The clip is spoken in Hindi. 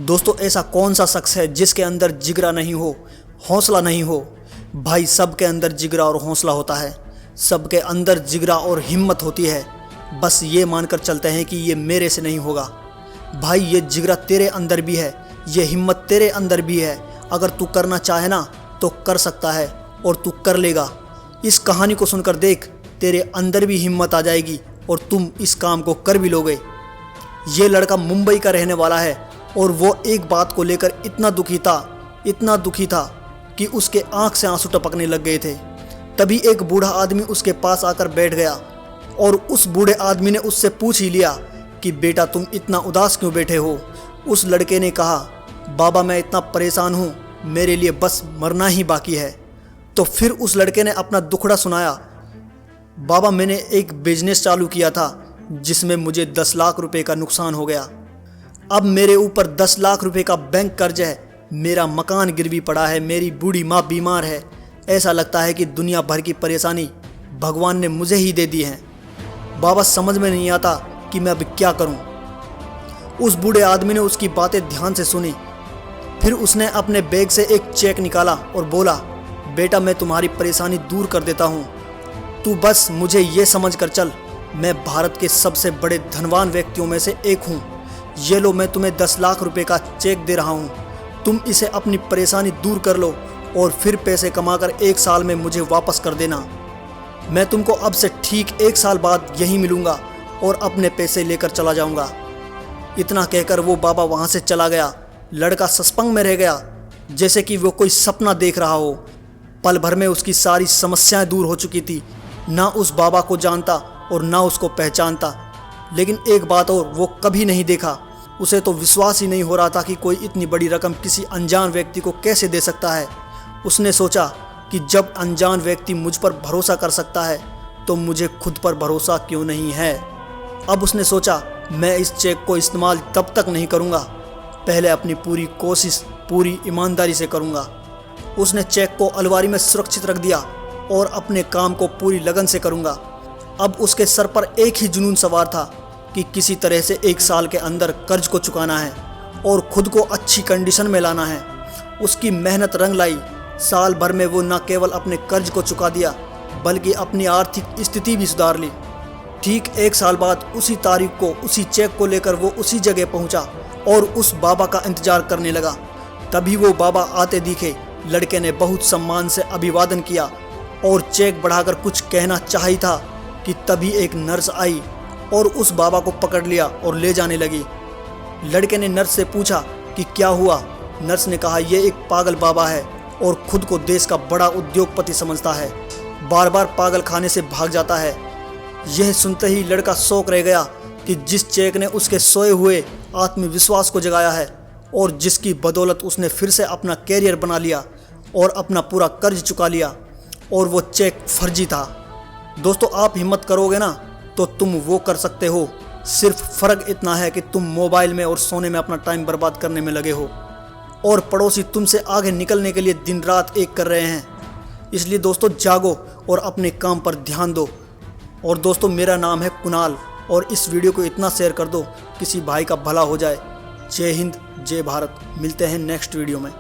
दोस्तों ऐसा कौन सा शख्स है जिसके अंदर जिगरा नहीं हो, हौसला नहीं हो। भाई सबके अंदर जिगरा और हौसला होता है, सबके अंदर जिगरा और हिम्मत होती है। बस ये मानकर चलते हैं कि ये मेरे से नहीं होगा। भाई ये जिगरा तेरे अंदर भी है, ये हिम्मत तेरे अंदर भी है। अगर तू करना चाहे ना तो कर सकता है और तू कर लेगा। इस कहानी को सुनकर देख, तेरे अंदर भी हिम्मत आ जाएगी और तुम इस काम को कर भी लोगे। ये लड़का मुंबई का रहने वाला है और वो एक बात को लेकर इतना दुखी था कि उसके आंख से आंसू टपकने लग गए थे। तभी एक बूढ़ा आदमी उसके पास आकर बैठ गया और उस बूढ़े आदमी ने उससे पूछ ही लिया कि बेटा तुम इतना उदास क्यों बैठे हो। उस लड़के ने कहा, बाबा मैं इतना परेशान हूँ, मेरे लिए बस मरना ही बाकी है। तो फिर उस लड़के ने अपना दुखड़ा सुनाया, बाबा मैंने एक बिजनेस चालू किया था जिसमें मुझे 10 लाख रुपए का नुकसान हो गया। अब मेरे ऊपर 10 लाख रुपए का बैंक कर्ज है, मेरा मकान गिरवी पड़ा है, मेरी बूढ़ी माँ बीमार है। ऐसा लगता है कि दुनिया भर की परेशानी भगवान ने मुझे ही दे दी है। बाबा समझ में नहीं आता कि मैं अब क्या करूं। उस बूढ़े आदमी ने उसकी बातें ध्यान से सुनी। फिर उसने अपने बैग से एक चेक निकाला और बोला, बेटा मैं तुम्हारी परेशानी दूर कर देता हूं। तू बस मुझे ये समझ कर चल, मैं भारत के सबसे बड़े धनवान व्यक्तियों में से एक हूं। ये लो मैं तुम्हें 10 लाख रुपए का चेक दे रहा हूं। तुम इसे अपनी परेशानी दूर कर लो और फिर पैसे कमाकर 1 साल में मुझे वापस कर देना। मैं तुमको अब से ठीक 1 साल बाद यहीं मिलूंगा और अपने पैसे लेकर चला जाऊंगा। इतना कहकर वो बाबा वहां से चला गया। लड़का सस्पेंस में रह गया, जैसे कि वो कोई सपना देख रहा हो। पल भर में उसकी सारी समस्याएं दूर हो चुकी थी। ना उस बाबा को जानता और ना उसको पहचानता, लेकिन एक बात और, वो कभी नहीं देखा। उसे तो विश्वास ही नहीं हो रहा था कि कोई इतनी बड़ी रकम किसी अनजान व्यक्ति को कैसे दे सकता है। उसने सोचा कि जब अनजान व्यक्ति मुझ पर भरोसा कर सकता है तो मुझे खुद पर भरोसा क्यों नहीं है। अब उसने सोचा मैं इस चेक को इस्तेमाल तब तक नहीं करूँगा, पहले अपनी पूरी कोशिश पूरी ईमानदारी से करूँगा। उसने चेक को अलमारी में सुरक्षित रख दिया और अपने काम को पूरी लगन से करूँगा। अब उसके सर पर एक ही जुनून सवार था कि किसी तरह से 1 साल के अंदर कर्ज को चुकाना है और खुद को अच्छी कंडीशन में लाना है। उसकी मेहनत रंग लाई। साल भर में वो न केवल अपने कर्ज को चुका दिया बल्कि अपनी आर्थिक स्थिति भी सुधार ली। ठीक 1 साल बाद उसी तारीख को उसी चेक को लेकर वो उसी जगह पहुंचा और उस बाबा का इंतजार करने लगा। तभी वो बाबा आते दिखे। लड़के ने बहुत सम्मान से अभिवादन किया और चेक बढ़ाकर कुछ कहना चाही था कि तभी एक नर्स आई और उस बाबा को पकड़ लिया और ले जाने लगी। लड़के ने नर्स से पूछा कि क्या हुआ। नर्स ने कहा, ये एक पागल बाबा है और खुद को देश का बड़ा उद्योगपति समझता है, बार बार पागल खाने से भाग जाता है। यह सुनते ही लड़का शौक रह गया कि जिस चेक ने उसके सोए हुए आत्मविश्वास को जगाया है और जिसकी बदौलत उसने फिर से अपना कैरियर बना लिया और अपना पूरा कर्ज चुका लिया, और वो चेक फर्जी था। दोस्तों आप हिम्मत करोगे ना तो तुम वो कर सकते हो। सिर्फ फ़र्क इतना है कि तुम मोबाइल में और सोने में अपना टाइम बर्बाद करने में लगे हो और पड़ोसी तुमसे आगे निकलने के लिए दिन रात एक कर रहे हैं। इसलिए दोस्तों जागो और अपने काम पर ध्यान दो। और दोस्तों मेरा नाम है कुणाल और इस वीडियो को इतना शेयर कर दो किसी भाई का भला हो जाए। जय हिंद, जय भारत। मिलते हैं नेक्स्ट वीडियो में।